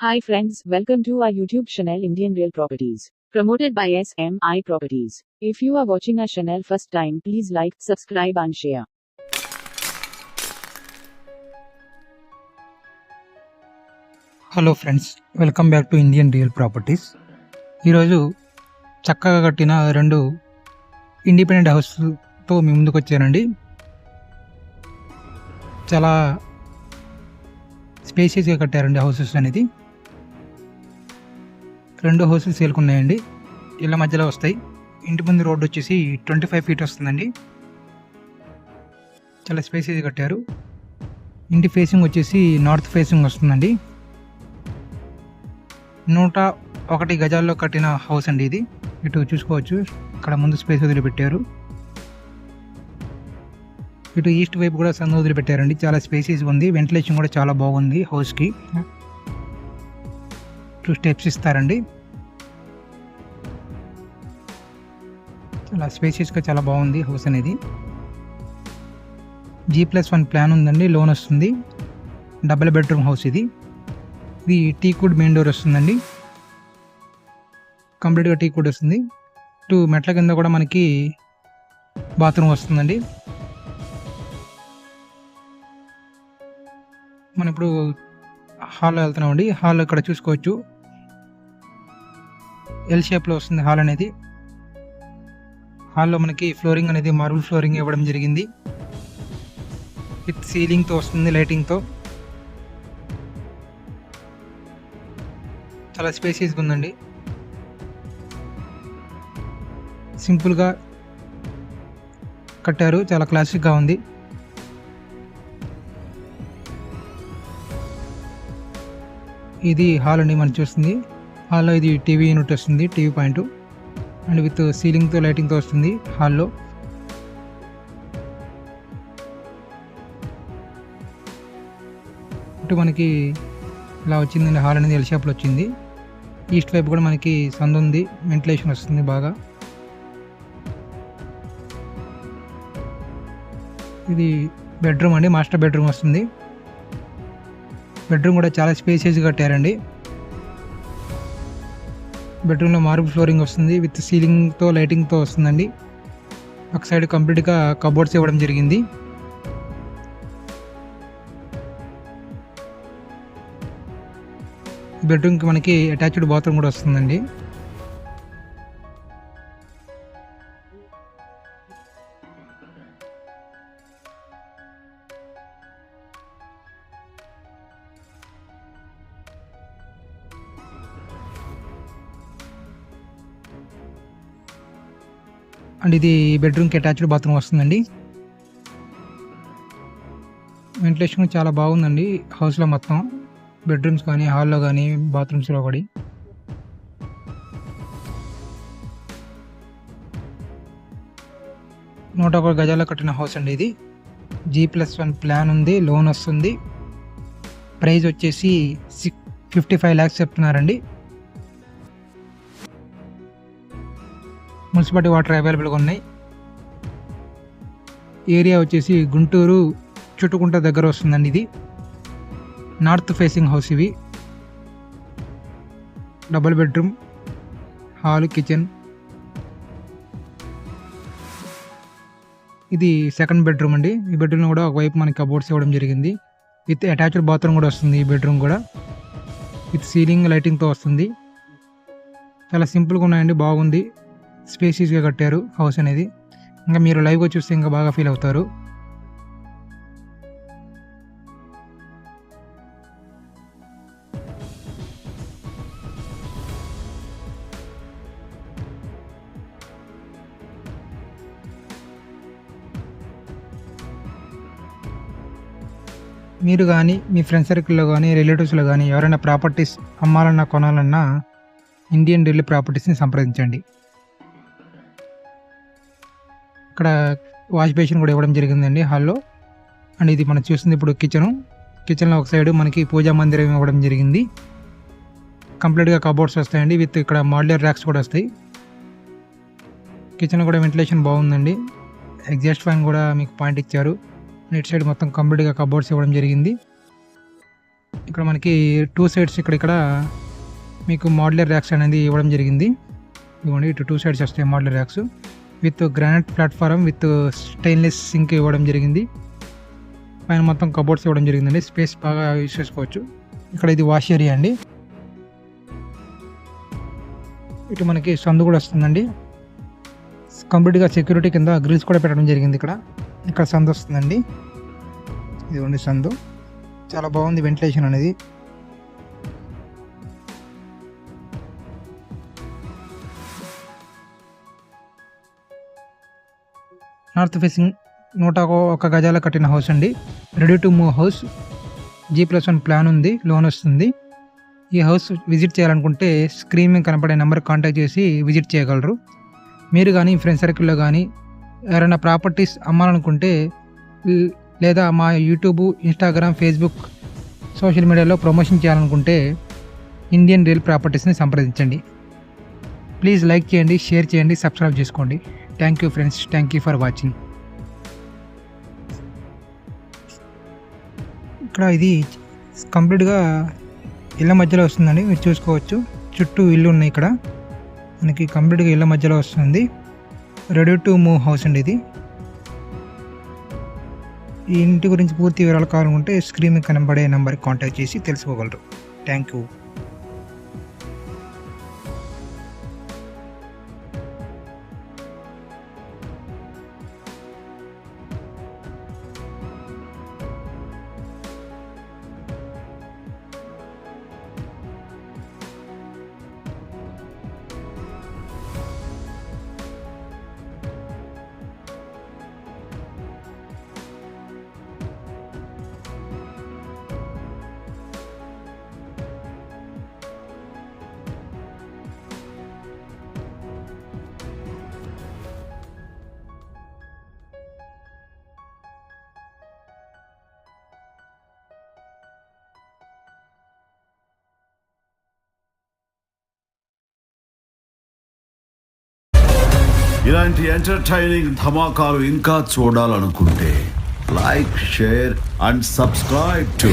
Hi friends, welcome to our YouTube channel Indian Real Properties, promoted by SMI Properties. If you are watching our channel first time, please like, subscribe and share. Hello friends, welcome back to Indian real properties. ఈరోజు చక్కగా కట్టిన రెండు independent హౌస్తో మీ ముందుకు వచ్చానండి. చాలా స్పేషియస్గా కట్టారండి houses అనేది. రెండు హౌసెస్ సేల్కున్నాయండి, ఇళ్ళ మధ్యలో వస్తాయి. ఇంటి ముందు రోడ్డు వచ్చేసి 25 feet వస్తుందండి. చాలా స్పేషియస్గా కట్టారు. ఇంటి ఫేసింగ్ వచ్చేసి నార్త్ ఫేసింగ్ వస్తుందండి. 101 గజాల్లో కట్టిన హౌస్ అండి ఇది. ఇటు చూసుకోవచ్చు, ఇక్కడ ముందు స్పేస్ వదిలిపెట్టారు. ఇటు ఈస్ట్ వైపు కూడా సన్ వదిలిపెట్టారండి. చాలా స్పేసెస్ ఉంది, వెంటిలేషన్ కూడా చాలా బాగుంది హౌస్కి. 2 steps ఇస్తారండి. చాలా స్పేషియస్గా చాలా బాగుంది హౌస్ అనేది. G+1 ప్లాన్ ఉందండి, లోన్ వస్తుంది. డబుల్ బెడ్రూమ్ హౌస్ ఇది. ఇది టీకుడ్ మెయిన్ డోర్ వస్తుందండి, కంప్లీట్గా టీకుడ్ వస్తుంది. ఇటు మెట్ల కింద కూడా మనకి బాత్రూమ్ వస్తుందండి. మనం ఇప్పుడు హాల్లో వెళ్తున్నామండి. హాల్ ఇక్కడ చూసుకోవచ్చు, ఎల్ షేప్లో వస్తుంది హాల్ అనేది. హాల్లో మనకి ఫ్లోరింగ్ అనేది మార్బుల్ ఫ్లోరింగ్ ఇవ్వడం జరిగింది. విత్ సీలింగ్తో వస్తుంది, లైటింగ్తో. చాలా స్పేసియస్గా ఉందండి. సింపుల్గా కట్టారు, చాలా క్లాసిక్గా ఉంది. ఇది హాల్ అండి మనం చూస్తుంది. హాల్లో ఇది టీవీ యూనిట్ వస్తుంది, టీవీ పాయింట్, అండ్ విత్ సీలింగ్తో లైటింగ్తో వస్తుంది హాల్లో. ఇటు మనకి ఇలా వచ్చిందండి హాల్ అనేది, ఎల్ షేప్లో వచ్చింది. ఈస్ట్ వైపు కూడా మనకి సందు ఉంది, వెంటిలేషన్ వస్తుంది బాగా. ఇది బెడ్రూమ్ అండి, మాస్టర్ బెడ్రూమ్ వస్తుంది. బెడ్రూమ్ కూడా చాలా స్పేసియస్గా కట్టారండి. బెడ్రూమ్లో మార్బుల్ ఫ్లోరింగ్ వస్తుంది, విత్ సీలింగ్తో లైటింగ్తో వస్తుందండి. ఒక సైడ్ కంప్లీట్గా కబోర్డ్స్ ఇవ్వడం జరిగింది. బెడ్రూమ్కి మనకి అటాచ్డ్ బాత్రూమ్ కూడా వస్తుందండి. అండ్ ఇది బెడ్రూమ్కి అటాచ్డ్ బాత్రూమ్ వస్తుందండి. వెంటిలేషన్ చాలా బాగుందండి హౌస్లో మొత్తం, బెడ్రూమ్స్ కానీ, హాల్లో కానీ, బాత్రూమ్స్లో కూడా. 101 గజాల్లో కట్టిన హౌస్ అండి ఇది. G+1 ప్లాన్ ఉంది, లోన్ వస్తుంది. ప్రైస్ వచ్చేసి 55 lakhs చెప్తున్నారండి. మున్సిపాలిటీ వాటర్ అవైలబుల్గా ఉన్నాయి. ఏరియా వచ్చేసి గుంటూరు చుట్టుకుంట దగ్గర వస్తుందండి. ఇది నార్త్ ఫేసింగ్ హౌస్. ఇవి డబుల్ బెడ్రూమ్, హాల్, కిచెన్. ఇది సెకండ్ బెడ్రూమ్ అండి. ఈ బెడ్రూమ్లో కూడా ఒకవైపు మనకి కబోర్డ్స్ ఇవ్వడం జరిగింది, విత్ అటాచ్డ్ బాత్రూమ్ కూడా వస్తుంది. ఈ బెడ్రూమ్ కూడా విత్ సీలింగ్ లైటింగ్తో వస్తుంది. చాలా సింపుల్గా ఉన్నాయండి, బాగుంది. స్పేసియస్గా కట్టారు హౌస్ అనేది. ఇంకా మీరు లైవ్గా చూస్తే ఇంకా బాగా ఫీల్ అవుతారు. మీరు కానీ, మీ ఫ్రెండ్ సర్కిల్లో కానీ, రిలేటివ్స్లో కానీ ఎవరైనా ప్రాపర్టీస్ అమ్మాలన్నా, కొనాలన్నా ఇండియన్ రియల్ ప్రాపర్టీస్ని సంప్రదించండి. ఇక్కడ వాష్ బేసిన్ కూడా ఇవ్వడం జరిగిందండి హాల్లో. అండ్ ఇది మనం చూస్తుంది ఇప్పుడు కిచెన్లో ఒక సైడ్ మనకి పూజా మందిరం ఇవ్వడం జరిగింది. కంప్లీట్గా కబోర్డ్స్ వస్తాయండి, విత్ ఇక్కడ మాడ్యులర్ ర్యాక్స్ కూడా వస్తాయి. కిచెన్ కూడా వెంటిలేషన్ బాగుందండి. ఎగ్జాస్ట్ ఫ్యాన్ కూడా మీకు పాయింట్ ఇచ్చారు. ఇటు సైడ్ మొత్తం కంప్లీట్గా కబోర్డ్స్ ఇవ్వడం జరిగింది. ఇక్కడ మనకి 2 సైడ్స్ ఇక్కడ మీకు మోడ్యులర్ ర్యాక్స్ అనేది ఇవ్వడం జరిగింది. ఇవ్వండి, ఇటు 2 సైడ్స్ వస్తాయి modular racks with granite platform with stainless sync ఇవ్వడం జరిగింది. పైన మొత్తం కబోర్డ్స్ ఇవ్వడం జరిగిందండి. స్పేస్ బాగా యూస్ చేసుకోవచ్చు. ఇక్కడ ఇది వాష్ ఏరియా అండి. ఇటు మనకి సందు కూడా వస్తుందండి. కంప్లీట్గా సెక్యూరిటీ కింద గ్రిల్స్ కూడా పెట్టడం జరిగింది. ఇక్కడ సందు వస్తుందండి. ఇదిగోండి సందు, చాలా బాగుంది వెంటిలేషన్ అనేది. నార్త్ ఫేసింగ్ 101 గజాల కట్టిన హౌస్ అండి. Ready to move house. G+1 plan ఉంది, లోన్ వస్తుంది. ఈ హౌస్ విజిట్ చేయాలనుకుంటే స్క్రీన్ మీద కనపడే నెంబర్ కాంటాక్ట్ చేసి విజిట్ చేయగలరు. మీరు కానీ ఫ్రెండ్ సర్కిల్లో కానీ ఎవరైనా ప్రాపర్టీస్ అమ్మాలనుకుంటే లేదా మా యూట్యూబ్, ఇన్స్టాగ్రామ్, ఫేస్బుక్ సోషల్ మీడియాలో ప్రమోషన్ చేయాలనుకుంటే ఇండియన్ రియల్ ప్రాపర్టీస్ని సంప్రదించండి. ప్లీజ్ లైక్ చేయండి, షేర్ చేయండి, సబ్స్క్రైబ్ చేసుకోండి. Thank you friends, thank you for watching. ఇక్కడ ఇది కంప్లీట్గా ఇళ్ళ మధ్యలో వస్తుందండి, మీరు చూసుకోవచ్చు. చుట్టూ ఇల్లు ఉన్నాయి. ఇక్కడ మనకి కంప్లీట్గా ఇళ్ళ మధ్యలో వస్తుంది. రెడీ టు మూవ్ హౌస్ అండి ఇది. ఈ ఇంటి గురించి పూర్తి వివరాలు కావాలనుకుంటే స్క్రీన్ మీద కనబడే నెంబర్కి కాంటాక్ట్ చేసి తెలుసుకోగలరు. Thank you. ఇలాంటి ఎంటర్టైనింగ్ ధమాకాలు ఇంకా చూడాలనుకుంటే like, share and subscribe to